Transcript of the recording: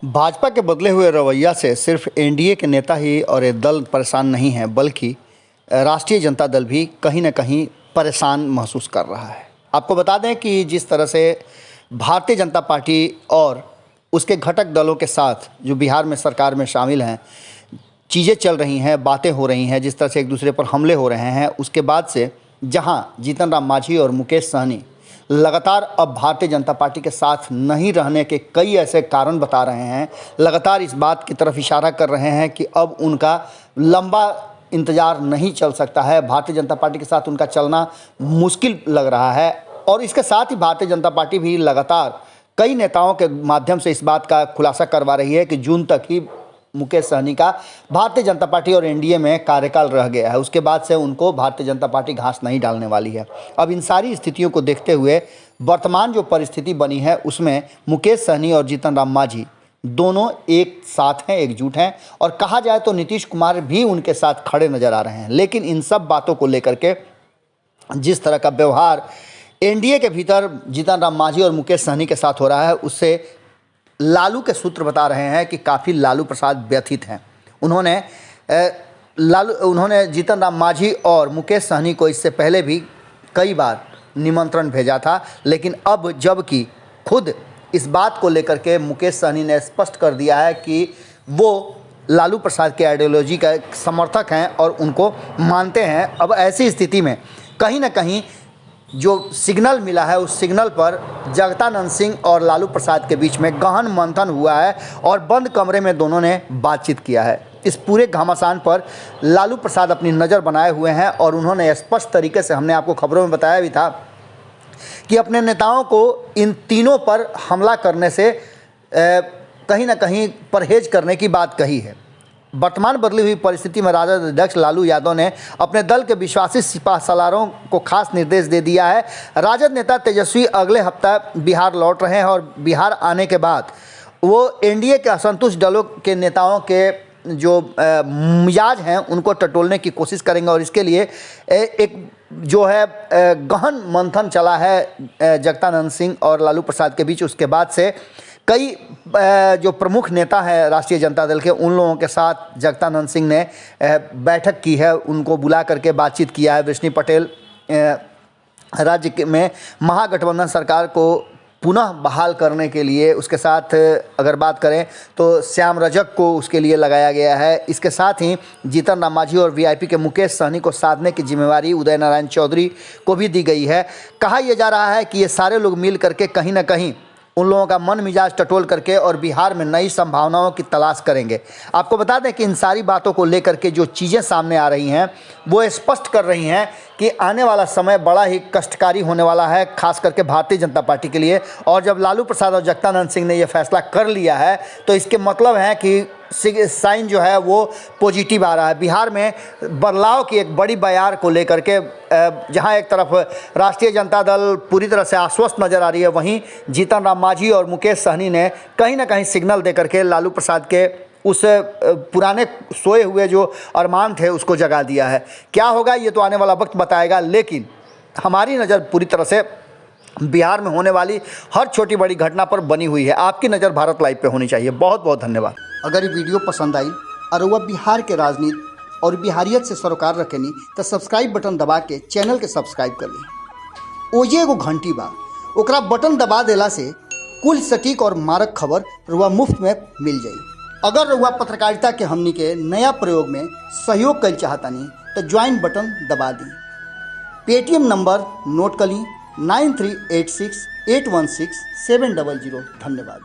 भाजपा के बदले हुए रवैया से सिर्फ एनडीए के नेता ही और ये दल परेशान नहीं हैं, बल्कि राष्ट्रीय जनता दल भी कहीं ना कहीं परेशान महसूस कर रहा है। आपको बता दें कि जिस तरह से भारतीय जनता पार्टी और उसके घटक दलों के साथ जो बिहार में सरकार में शामिल हैं, चीज़ें चल रही हैं, बातें हो रही हैं, जिस तरह से एक दूसरे पर हमले हो रहे हैं, उसके बाद से जहां जीतन राम मांझी और मुकेश सहनी लगातार अब भारतीय जनता पार्टी के साथ नहीं रहने के कई ऐसे कारण बता रहे हैं, लगातार इस बात की तरफ इशारा कर रहे हैं कि अब उनका लंबा इंतज़ार नहीं चल सकता है, भारतीय जनता पार्टी के साथ उनका चलना मुश्किल लग रहा है। और इसके साथ ही भारतीय जनता पार्टी भी लगातार कई नेताओं के माध्यम से इस बात का खुलासा करवा रही है कि जून तक ही मुकेश सहनी का भारतीय जनता पार्टी और एनडीए में कार्यकाल रह गया है, उसके बाद से उनको भारतीय जनता पार्टी घास नहीं डालने वाली है। अब इन सारी स्थितियों को देखते हुए वर्तमान जो परिस्थिति बनी है उसमें मुकेश सहनी और जीतन राम मांझी दोनों एक साथ हैं, एकजुट हैं, और कहा जाए तो नीतीश कुमार भी उनके साथ खड़े नजर आ रहे हैं। लेकिन इन सब बातों को लेकर के जिस तरह का व्यवहार एनडीए के भीतर जीतन राम मांझी और मुकेश सहनी के साथ हो रहा है, उससे लालू के सूत्र बता रहे हैं कि काफ़ी लालू प्रसाद व्यथित हैं। उन्होंने जीतन राम मांझी और मुकेश सहनी को इससे पहले भी कई बार निमंत्रण भेजा था, लेकिन अब जबकि खुद इस बात को लेकर के मुकेश सहनी ने स्पष्ट कर दिया है कि वो लालू प्रसाद के आइडियोलॉजी का समर्थक हैं और उनको मानते हैं। अब ऐसी स्थिति में कहीं ना कहीं जो सिग्नल मिला है उस सिग्नल पर जगदानंद सिंह और लालू प्रसाद के बीच में गहन मंथन हुआ है और बंद कमरे में दोनों ने बातचीत किया है। इस पूरे घमासान पर लालू प्रसाद अपनी नज़र बनाए हुए हैं और उन्होंने स्पष्ट तरीके से, हमने आपको खबरों में बताया भी था, कि अपने नेताओं को इन तीनों पर हमला करने से कहीं ना कहीं परहेज करने की बात कही है। वर्तमान बदली हुई परिस्थिति में राजद अध्यक्ष लालू यादव ने अपने दल के विश्वासी सिपा सलारों को खास निर्देश दे दिया है। राजद नेता तेजस्वी अगले हफ्ता बिहार लौट रहे हैं और बिहार आने के बाद वो एनडीए के असंतुष्ट दलों के नेताओं के जो मिजाज हैं उनको टटोलने की कोशिश करेंगे और इसके लिए एक जो है गहन मंथन चला है जगदानंद सिंह और लालू प्रसाद के बीच। उसके बाद से कई जो प्रमुख नेता हैं राष्ट्रीय जनता दल के, उन लोगों के साथ जगदानंद सिंह ने बैठक की है, उनको बुला करके बातचीत किया है। वृष्णि पटेल राज्य में महागठबंधन सरकार को पुनः बहाल करने के लिए, उसके साथ अगर बात करें तो श्याम रजक को उसके लिए लगाया गया है। इसके साथ ही जीतन राम मांझी और वीआईपी के मुकेश सहनी को साधने की जिम्मेवारी उदय नारायण चौधरी को भी दी गई है। कहा यह जा रहा है कि ये सारे लोग मिल करके कहीं ना कहीं उन लोगों का मन मिजाज टटोल करके और बिहार में नई संभावनाओं की तलाश करेंगे। आपको बता दें कि इन सारी बातों को लेकर के जो चीज़ें सामने आ रही हैं वो स्पष्ट कर रही हैं कि आने वाला समय बड़ा ही कष्टकारी होने वाला है, खास करके भारतीय जनता पार्टी के लिए। और जब लालू प्रसाद और जगदानंद सिंह ने ये फैसला कर लिया है तो इसके मतलब है कि साइन जो है वो पॉजिटिव आ रहा है। बिहार में बदलाव की एक बड़ी बयार को लेकर के जहां एक तरफ राष्ट्रीय जनता दल पूरी तरह से आश्वस्त नज़र आ रही है, वहीं जीतन राम मांझी और मुकेश सहनी ने कहीं ना कहीं सिग्नल दे करके लालू प्रसाद के उस पुराने सोए हुए जो अरमान थे उसको जगा दिया है। क्या होगा ये तो आने वाला वक्त बताएगा, लेकिन हमारी नज़र पूरी तरह से बिहार में होने वाली हर छोटी बड़ी घटना पर बनी हुई है। आपकी नज़र भारत लाइव पे होनी चाहिए। बहुत बहुत धन्यवाद। अगर ये वीडियो पसंद आई और वह बिहार के राजनीति और बिहारियत से सरोकार रखेनी तो सब्सक्राइब बटन दबा के चैनल के सब्सक्राइब कर ली। ओजे एगो घंटी बा, ओकरा बटन दबा देला से कुल सटीक और मारक खबर रुआ मुफ्त में मिल जाई। अगर रुआ पत्रकारिता के हमनी के नया प्रयोग में सहयोग कर चाहतानी तो ज्वाइन बटन दबा दी। पेटीएम नंबर नोट कर ली 9386816700। धन्यवाद।